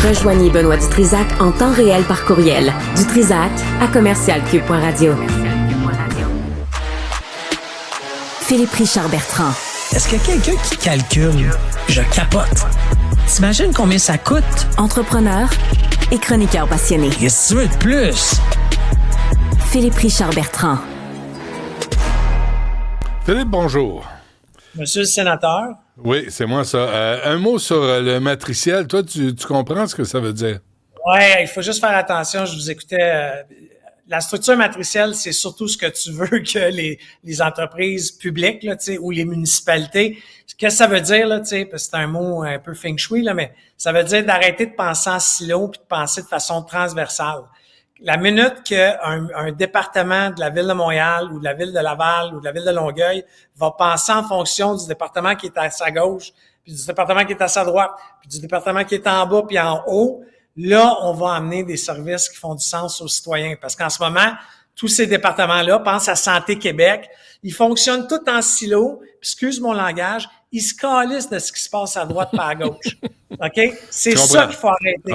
Rejoignez Benoît Dutrisac en temps réel par courriel. dutrisac@commercialcube.radio. Philippe Richard Bertrand. Est-ce qu'il y a quelqu'un qui calcule? Je capote. T'imagines combien ça coûte? Entrepreneur et chroniqueur passionné. Qu'est-ce que tu veux de plus? Philippe Richard Bertrand. Philippe, bonjour. Monsieur le sénateur. Oui, c'est moi ça. Un mot sur le matriciel. Toi, tu comprends ce que ça veut dire? Oui, il faut juste faire attention. Je vous écoutais. La structure matricielle, c'est surtout ce que tu veux que les entreprises publiques là, ou les municipalités. Qu'est-ce que ça veut dire, là, parce que c'est un mot un peu feng shui, là, mais ça veut dire d'arrêter de penser en silo puis de penser de façon transversale. La minute qu'un département de la Ville de Montréal ou de la Ville de Laval ou de la Ville de Longueuil va penser en fonction du département qui est à sa gauche, puis du département qui est à sa droite, puis du département qui est en bas puis en haut, là, on va amener des services qui font du sens aux citoyens. Parce qu'en ce moment, tous ces départements-là, pense à Santé Québec, ils fonctionnent tous en silo, puis excuse mon langage, ils se calissent de ce qui se passe à droite pas à gauche. OK? C'est ça qu'il faut arrêter.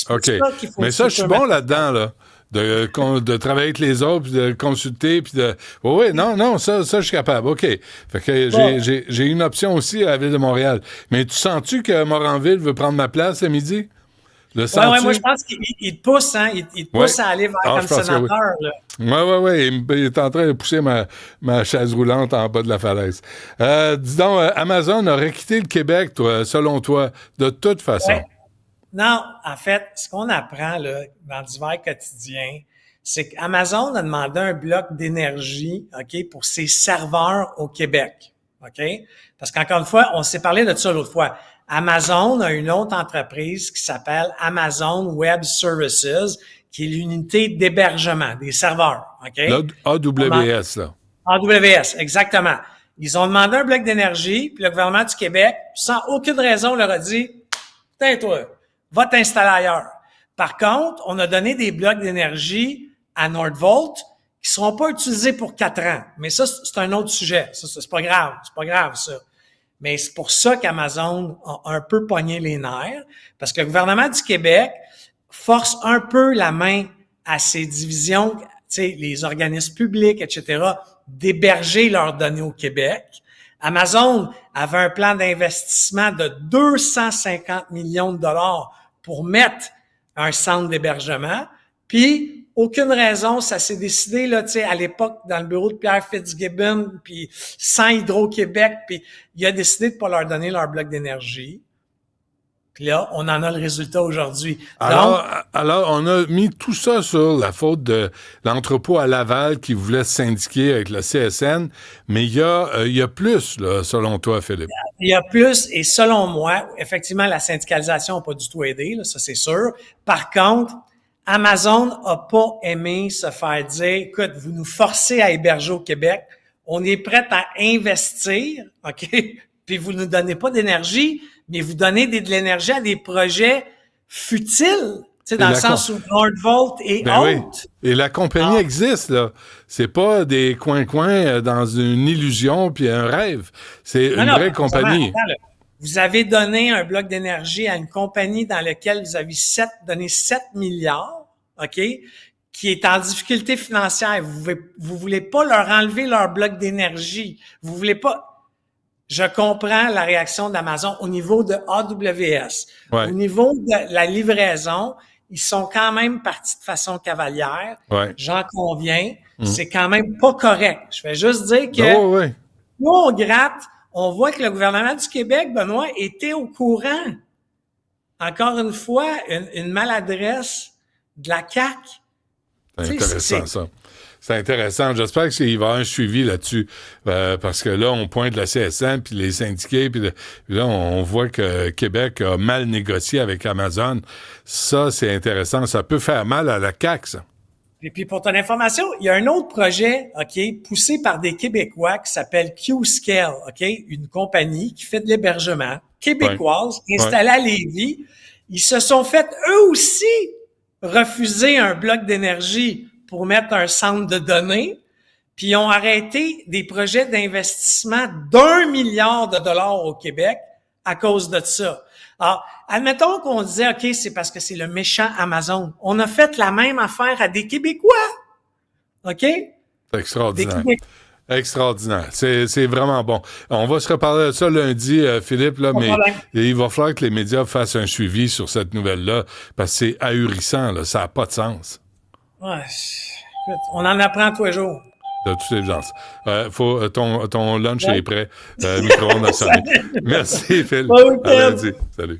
OK. Mais ça, je suis bon là-dedans, là. De travailler avec les autres, puis de consulter, puis de... Oui, non, ça, je suis capable. OK. Fait que j'ai une option aussi à la Ville de Montréal. Mais tu sens-tu que Moranville veut prendre ma place à midi? Oui, moi, je pense qu'il te pousse, hein. Il te pousse à aller vers comme sénateur, là. Oui. Il est en train de pousser ma chaise roulante en bas de la falaise. Dis donc, Amazon aurait quitté le Québec, toi, selon toi, de toute façon. Ouais. Non, en fait, ce qu'on apprend là, dans divers quotidiens, c'est qu'Amazon a demandé un bloc d'énergie, OK, pour ses serveurs au Québec. OK? Parce qu'encore une fois, on s'est parlé de ça l'autre fois. Amazon a une autre entreprise qui s'appelle Amazon Web Services, qui est l'unité d'hébergement des serveurs. OK? AWS, là. AWS, exactement. Ils ont demandé un bloc d'énergie, puis le gouvernement du Québec, sans aucune raison, leur a dit « Tais-toi, va t'installer ailleurs. » Par contre, on a donné des blocs d'énergie à Nordvolt qui seront pas utilisés pour 4 ans. Mais ça, c'est un autre sujet. Ça, c'est pas grave. C'est pas grave, ça. Mais c'est pour ça qu'Amazon a un peu pogné les nerfs, parce que le gouvernement du Québec force un peu la main à ses divisions, tu sais, les organismes publics, etc., d'héberger leurs données au Québec. Amazon avait un plan d'investissement de 250 millions de dollars pour mettre un centre d'hébergement, puis aucune raison, ça s'est décidé là, tu sais, à l'époque dans le bureau de Pierre Fitzgibbon, puis sans Hydro-Québec, puis il a décidé de pas leur donner leur bloc d'énergie. Puis là, on en a le résultat aujourd'hui. Alors, on a mis tout ça sur la faute de l'entrepôt à Laval qui voulait syndiquer avec le CSN, mais il y a plus, là, selon toi, Philippe. Il y a plus, et selon moi, effectivement, la syndicalisation n'a pas du tout aidé, là, ça c'est sûr. Par contre, Amazon a pas aimé se faire dire, écoute, vous nous forcez à héberger au Québec, on est prêt à investir, OK? Puis vous ne nous donnez pas d'énergie, mais vous donnez de l'énergie à des projets futiles, tu sais, dans le sens où Nordvolt et autres. Oui. Et la compagnie existe, là. C'est pas des coins-coins dans une illusion puis un rêve. C'est une vraie compagnie. Vous avez donné un bloc d'énergie à une compagnie dans laquelle vous avez donné 7 milliards, OK, qui est en difficulté financière. Vous voulez pas leur enlever leur bloc d'énergie. Vous voulez pas... Je comprends la réaction d'Amazon au niveau de AWS. Ouais. Au niveau de la livraison, ils sont quand même partis de façon cavalière. Ouais. J'en conviens. C'est quand même pas correct. Je vais juste dire que nous, on gratte. On voit que le gouvernement du Québec, Benoît, était au courant. Encore une fois, une maladresse de la CAQ. C'est intéressant, ça. C'est intéressant. J'espère qu'il va y avoir un suivi là-dessus. Parce que là, on pointe la CSN, puis les syndiqués, puis là, on voit que Québec a mal négocié avec Amazon. Ça, c'est intéressant. Ça peut faire mal à la CAQ, ça. Et puis, pour ton information, il y a un autre projet, OK, poussé par des Québécois qui s'appelle Qscale, OK, une compagnie qui fait de l'hébergement québécoise, installée à Lévis. Ils se sont fait, eux aussi, refuser un bloc d'énergie pour mettre un centre de données, puis ils ont arrêté des projets d'investissement d'1 milliard de dollars au Québec à cause de ça. Alors, admettons qu'on disait, OK, c'est parce que c'est le méchant Amazon. On a fait la même affaire à des Québécois. OK? C'est extraordinaire. Extraordinaire. C'est vraiment bon. On va se reparler de ça lundi, Philippe, là, mais il va falloir que les médias fassent un suivi sur cette nouvelle-là, parce que c'est ahurissant, là. Ça n'a pas de sens. Ouais. Écoute, on en apprend tous les jours. De toute évidence. Ton lunch est prêt. Micro-ondes a sonné. Merci, Phil. À lundi. Salut.